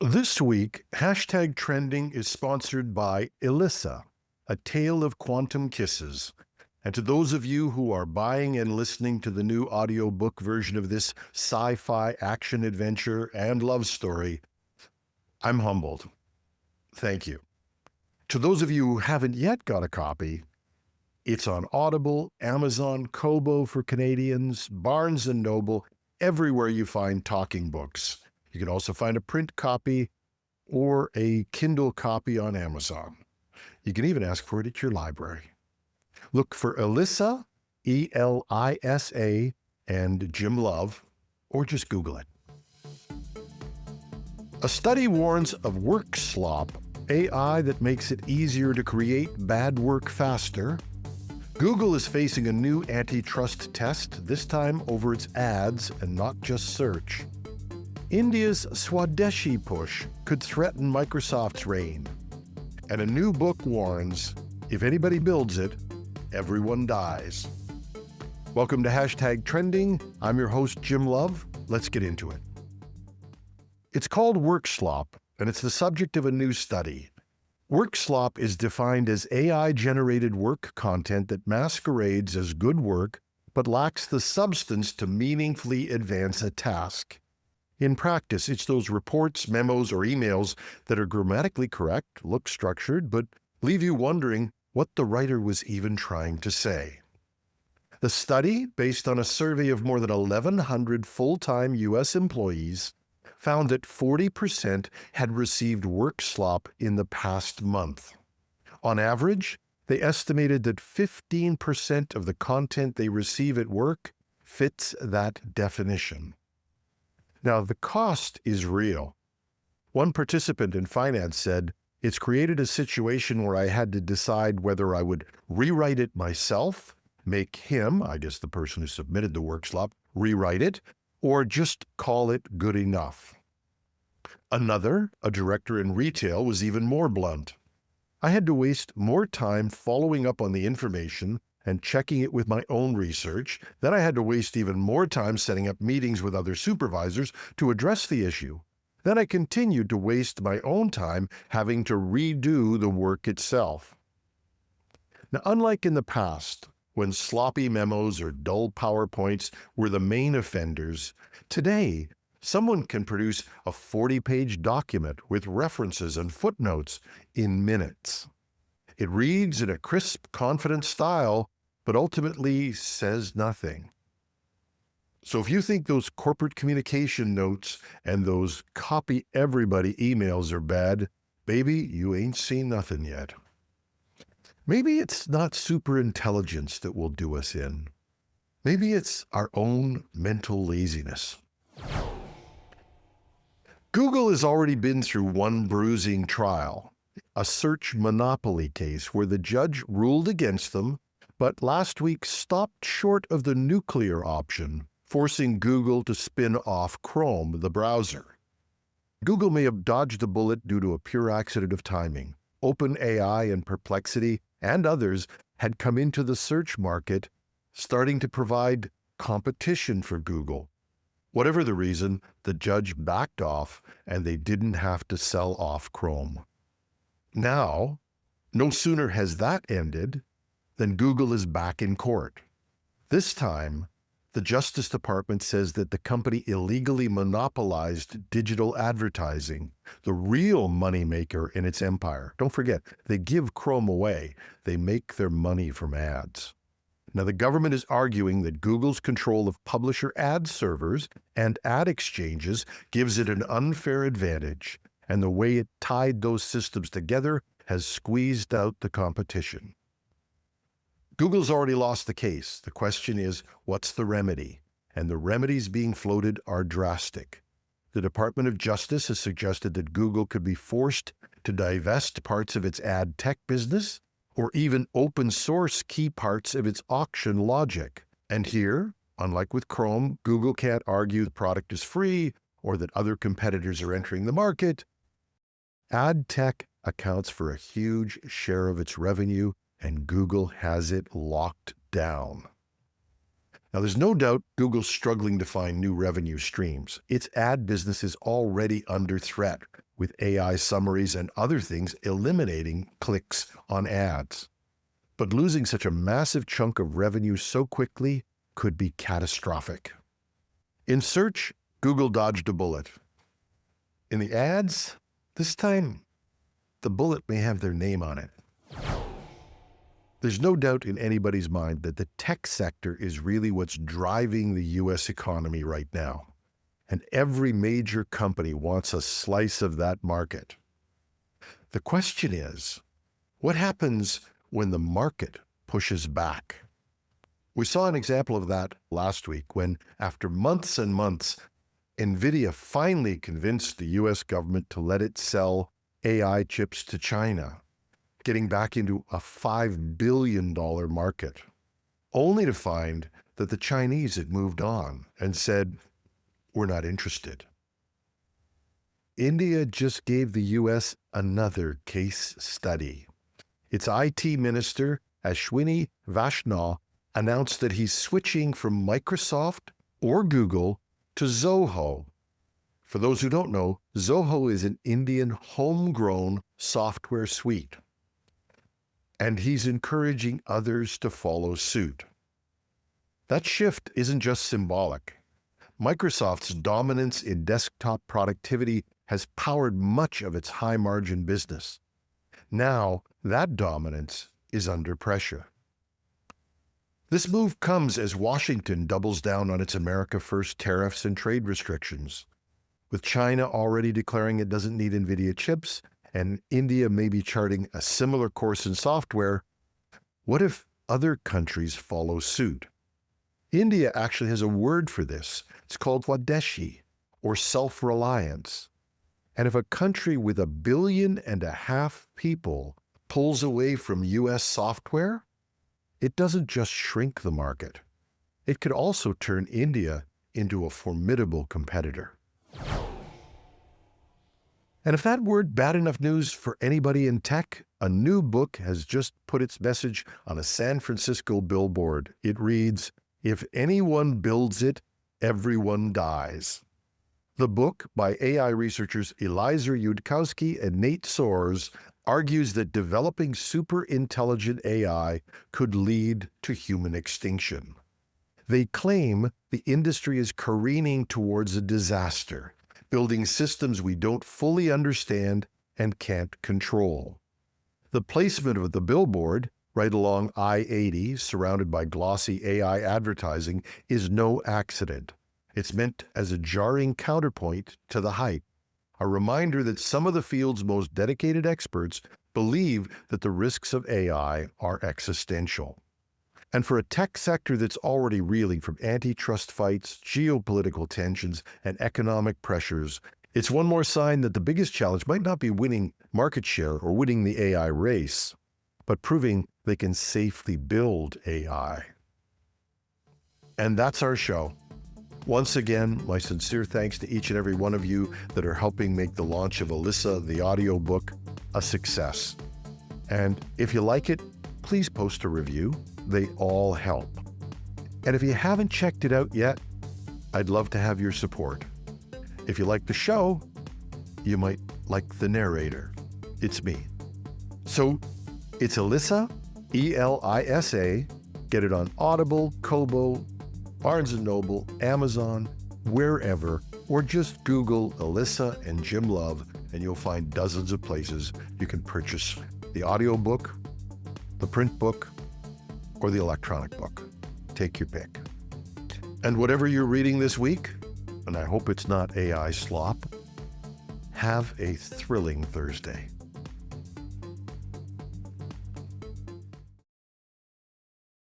This week, Hashtag Trending is sponsored by Elisa, A Tale of Quantum Kisses. And to those of you who are buying and listening to the new audiobook version of this sci-fi action adventure and love story, I'm humbled. Thank you. To those of you who haven't yet got a copy, it's on Audible, Amazon, Kobo for Canadians, Barnes & Noble, everywhere you find talking books. You can also find a print copy or a Kindle copy on Amazon. You can even ask for it at your library. Look for Elisa, E-L-I-S-A, and Jim Love, or just Google it. A study warns of work slop, AI that makes it easier to create bad work faster. Google is facing a new antitrust test, this time over its ads and not just search. India's Swadeshi push could threaten Microsoft's reign. And a new book warns, if anybody builds it, everyone dies. Welcome to Hashtag Trending. I'm your host, Jim Love. Let's get into it. It's called work slop, and it's the subject of a new study. Work slop is defined as AI-generated work content that masquerades as good work, but lacks the substance to meaningfully advance a task. In practice, it's those reports, memos, or emails that are grammatically correct, look structured, but leave you wondering what the writer was even trying to say. The study, based on a survey of more than 1,100 full-time U.S. employees, found that 40% had received work slop in the past month. On average, they estimated that 15% of the content they receive at work fits that definition. Now, the cost is real. One participant in finance said, "It's created a situation where I had to decide whether I would rewrite it myself, make him," I guess the person who submitted the work slop, "rewrite it, or just call it good enough." Another, a director in retail, was even more blunt. "I had to waste more time following up on the information and checking it with my own research. Then I had to waste even more time setting up meetings with other supervisors to address the issue. Then I continued to waste my own time having to redo the work itself." Now, unlike in the past, when sloppy memos or dull PowerPoints were the main offenders, today, someone can produce a 40-page document with references and footnotes in minutes. It reads in a crisp, confident style, but ultimately says nothing. So if you think those corporate communication notes and those copy everybody emails are bad, baby, you ain't seen nothing yet. Maybe it's not superintelligence that will do us in. Maybe it's our own mental laziness. Google has already been through one bruising trial, a search monopoly case where the judge ruled against them, but last week stopped short of the nuclear option, forcing Google to spin off Chrome, the browser. Google may have dodged a bullet due to a pure accident of timing. OpenAI and Perplexity and others had come into the search market, starting to provide competition for Google. Whatever the reason, the judge backed off and they didn't have to sell off Chrome. Now, no sooner has that ended than Google is back in court. This time, the Justice Department says that the company illegally monopolized digital advertising, the real moneymaker in its empire. Don't forget, they give Chrome away. They make their money from ads. Now, the government is arguing that Google's control of publisher ad servers and ad exchanges gives it an unfair advantage, and the way it tied those systems together has squeezed out the competition. Google's already lost the case. The question is, what's the remedy? And the remedies being floated are drastic. The Department of Justice has suggested that Google could be forced to divest parts of its ad tech business, or even open source key parts of its auction logic. And here, unlike with Chrome, Google can't argue the product is free or that other competitors are entering the market. Ad tech accounts for a huge share of its revenue, and Google has it locked down. Now, there's no doubt Google's struggling to find new revenue streams. Its ad business is already under threat, with AI summaries and other things eliminating clicks on ads. But losing such a massive chunk of revenue so quickly could be catastrophic. In search, Google dodged a bullet. In the ads, this time, the bullet may have their name on it. There's no doubt in anybody's mind that the tech sector is really what's driving the U.S. economy right now. And every major company wants a slice of that market. The question is, what happens when the market pushes back? We saw an example of that last week when, after months and months, NVIDIA finally convinced the U.S. government to let it sell AI chips to China, getting back into a $5 billion market, only to find that the Chinese had moved on and said, "We're not interested." India just gave the U.S. another case study. Its IT minister, Ashwini Vaishnaw, announced that he's switching from Microsoft or Google to Zoho. For those who don't know, Zoho is an Indian homegrown software suite. And he's encouraging others to follow suit. That shift isn't just symbolic. Microsoft's dominance in desktop productivity has powered much of its high-margin business. Now, that dominance is under pressure. This move comes as Washington doubles down on its America First tariffs and trade restrictions. With China already declaring it doesn't need NVIDIA chips, and India may be charting a similar course in software, what if other countries follow suit? India actually has a word for this. It's called Swadeshi, or self-reliance. And if a country with 1.5 billion people pulls away from U.S. software, it doesn't just shrink the market. It could also turn India into a formidable competitor. And if that weren't bad enough news for anybody in tech, a new book has just put its message on a San Francisco billboard. It reads, "If anyone builds it, everyone dies." The book, by AI researchers Elisa Yudkowsky and Nate Soares, argues that developing superintelligent AI could lead to human extinction. They claim the industry is careening towards a disaster, building systems we don't fully understand and can't control. The placement of the billboard, right along I-80, surrounded by glossy AI advertising, is no accident. It's meant as a jarring counterpoint to the hype, a reminder that some of the field's most dedicated experts believe that the risks of AI are existential. And for a tech sector that's already reeling from antitrust fights, geopolitical tensions, and economic pressures, it's one more sign that the biggest challenge might not be winning market share or winning the AI race, but proving they can safely build AI. And that's our show. Once again, my sincere thanks to each and every one of you that are helping make the launch of Elisa, the audiobook, a success. And if you like it, please post a review. They all help. And if you haven't checked it out yet, I'd love to have your support. If you like the show, you might like the narrator. It's me. So it's Elisa, E-L-I-S-A. Get it on Audible, Kobo, Barnes & Noble, Amazon, wherever, or just Google Elisa and Jim Love, and you'll find dozens of places you can purchase the audiobook, the print book, or the electronic book. Take your pick. And whatever you're reading this week, and I hope it's not AI slop, have a thrilling Thursday.